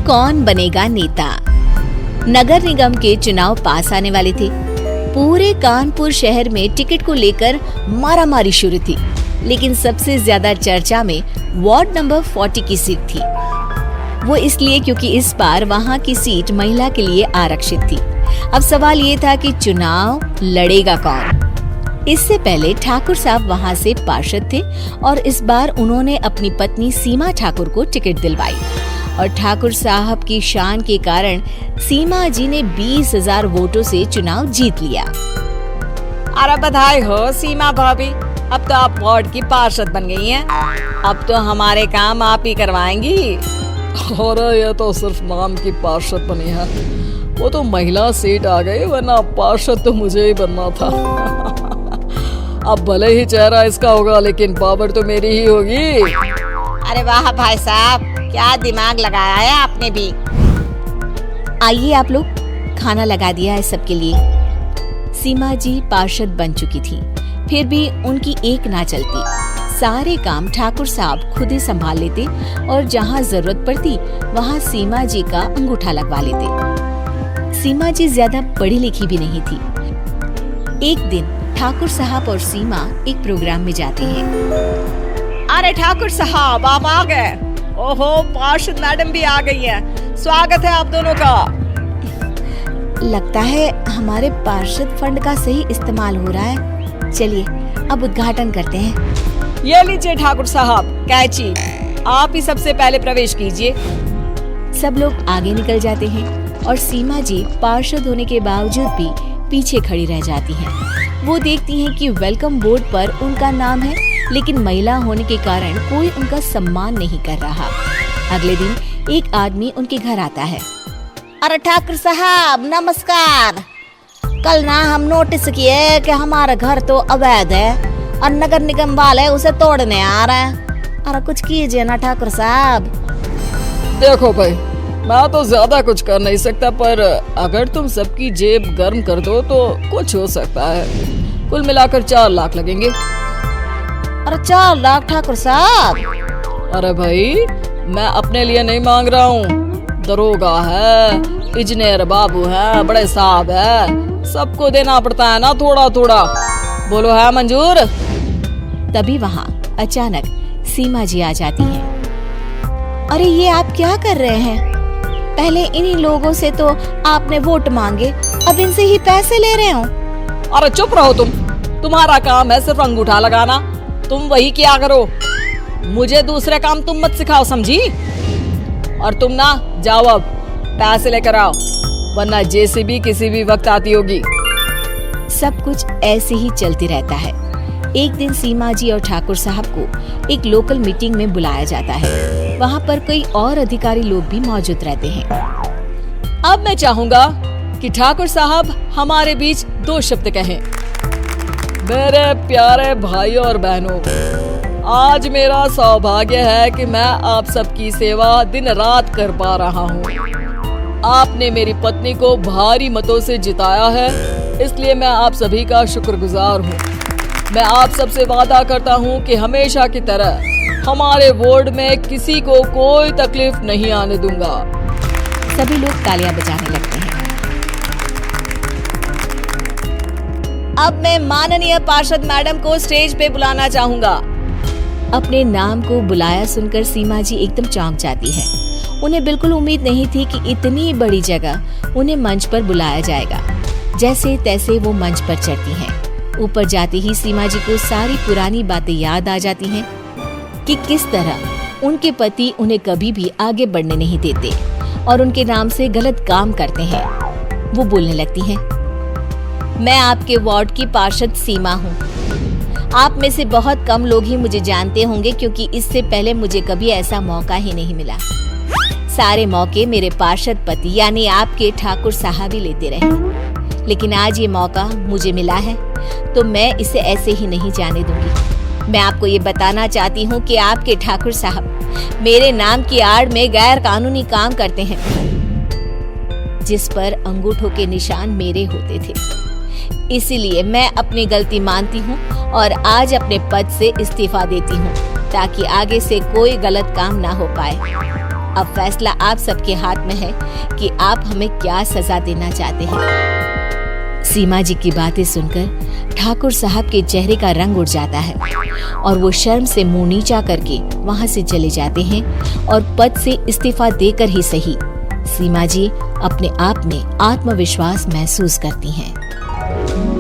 कौन बनेगा नेता। नगर निगम के चुनाव पास आने वाले थे। पूरे कानपुर शहर में टिकट को लेकर मारामारी शुरू थी, लेकिन सबसे ज्यादा चर्चा में वार्ड नंबर 40 की सीट थी। वो इसलिए क्योंकि इस बार वहां की सीट महिला के लिए आरक्षित थी। अब सवाल ये था कि चुनाव लड़ेगा कौन। इससे पहले ठाकुर साहब वहां से पार्षद थे और इस बार उन्होंने अपनी पत्नी सीमा ठाकुर को टिकट दिलवाई और ठाकुर साहब की शान के कारण सीमा जी ने 20,000 वोटों से चुनाव जीत लिया। अरे बधाई हो सीमा भाभी, अब तो आप वार्ड की पार्षद बन गई हैं। अब तो हमारे काम आप ही करवाएंगी। अरे ये तो सिर्फ नाम की पार्षद बनी है, वो तो महिला सीट आ गई, वरना पार्षद तो मुझे ही बनना था। अब भले ही चेहरा इसका होगा, लेकिन पावर तो मेरी ही होगी। अरे वाह भाई साहब, क्या दिमाग लगाया है आपने भी। आइए आप लोग, खाना लगा दिया है सबके लिए। सीमा जी पार्षद बन चुकी थी, फिर भी उनकी एक ना चलती। सारे काम ठाकुर साहब खुद ही संभाल लेते और जहाँ जरूरत पड़ती वहाँ सीमा जी का अंगूठा लगवा लेते। सीमा जी ज्यादा पढ़ी लिखी भी नहीं थी। एक दिन ठाकुर साहब और सीमा एक प्रोग्राम में जाते हैं। अरे ठाकुर साहब आप आ गए। ओहो, पार्षद मैडम भी आ गई हैं। स्वागत है आप दोनों का। लगता है हमारे पार्षद फंड का सही इस्तेमाल हो रहा है। चलिए अब उद्घाटन करते हैं। ये लीजिए ठाकुर साहब कैची, आप ही सबसे पहले प्रवेश कीजिए। सब लोग आगे निकल जाते हैं और सीमा जी पार्षद होने के बावजूद भी पीछे खड़ी रह जाती हैं। वो देखती हैं कि वेलकम बोर्ड पर उनका नाम है, लेकिन महिला होने के कारण कोई उनका सम्मान नहीं कर रहा। अगले दिन एक आदमी उनके घर आता है। अरे ठाकुर साहब नमस्कार। कल ना हम नोटिस किए कि हमारा घर तो अवैध है और नगर निगम वाले उसे तोड़ने आ रहे हैं। अरे कुछ कीजिए ना ठाकुर साहब। देखो भाई, मैं तो ज्यादा कुछ कर नहीं सकता, पर अगर तुम सबकी जेब गर्म कर दो तो कुछ हो सकता है। कुल मिलाकर 4 लाख लगेंगे। अरे 4 लाख ठाकुर साहब? अरे भाई, मैं अपने लिए नहीं मांग रहा हूँ। दरोगा है, इंजीनियर बाबू है, बड़े साहब है, सबको देना पड़ता है ना थोड़ा थोड़ा। बोलो है मंजूर? तभी वहाँ अचानक सीमा जी आ जाती हैं। अरे ये आप क्या कर रहे हैं? पहले इन्हीं लोगों से तो आपने वोट मांगे, अब इनसे ही पैसे ले रहे हो। अरे चुप रहो तुम, तुम्हारा काम है सिर्फ अंगूठा लगाना, तुम वही किया करो। मुझे दूसरे काम तुम मत सिखाओ, समझी? और तुम ना जाओ, अब पैसे लेकर आओ, वरना जेसीबी किसी भी वक्त आती होगी। सब कुछ ऐसे ही चलते रहता है। एक दिन सीमा जी और ठाकुर साहब को एक लोकल मीटिंग में बुलाया जाता है। वहाँ पर कई और अधिकारी लोग भी मौजूद रहते हैं। अब मैं चाहूँगा कि ठाकुर साहब हमारे बीच 2 शब्द कहें। मेरे प्यारे भाइयों और बहनों, आज मेरा सौभाग्य है कि मैं आप सबकी सेवा दिन रात कर पा रहा हूँ। आपने मेरी पत्नी को भारी मतों से जिताया है, इसलिए मैं आप सभी का शुक्रगुजार हूँ। मैं आप सबसे वादा करता हूँ कि हमेशा की तरह हमारे वार्ड में किसी को कोई तकलीफ नहीं आने दूंगा। सभी लोग तालियां बजाने लगते हैं। अब मैं माननीय पार्षद मैडम को स्टेज पे बुलाना चाहूँगा। अपने नाम को बुलाया सुनकर सीमा जी एकदम चौंक जाती है। उन्हें बिल्कुल उम्मीद नहीं थी कि इतनी बड़ी जगह उन्हें मंच पर बुलाया जाएगा। जैसे तैसे वो मंच पर चढ़ती हैं। ऊपर जाते ही सीमा जी को सारी पुरानी बातें याद आ जाती हैं कि किस तरह उनके पति उन्हें कभी भी आगे बढ़ने नहीं देते और उनके नाम से गलत काम करते हैं। वो बोलने लगती हैं, मैं आपके वार्ड की पार्षद सीमा हूँ। आप में से बहुत कम लोग ही मुझे जानते होंगे, क्योंकि इससे पहले मुझे कभी ऐसा मौका ही नहीं मिला। सारे मौके मेरे पार्षद पति यानी आपके ठाकुर साहब ही लेते रहे, लेकिन आज ये मौका मुझे मिला है तो मैं इसे ऐसे ही नहीं जाने दूंगी। मैं आपको ये बताना चाहती हूँ कि आपके ठाकुर साहब मेरे नाम की आड़ में गैर कानूनी काम करते हैं, जिस पर अंगूठों के निशान मेरे होते थे। इसीलिए मैं अपनी गलती मानती हूँ और आज अपने पद से इस्तीफा देती हूँ, ताकि आगे से कोई गलत काम ना हो पाए। अब फैसला आप सबके हाथ में है कि आप हमें क्या सजा देना चाहते हैं। सीमा जी की बातें सुनकर ठाकुर साहब के चेहरे का रंग उड़ जाता है और वो शर्म से मुंह नीचा करके वहां से चले जाते हैं और पद से इस्तीफा देकर ही सही सीमा जी अपने आप में आत्मविश्वास महसूस करती हैं।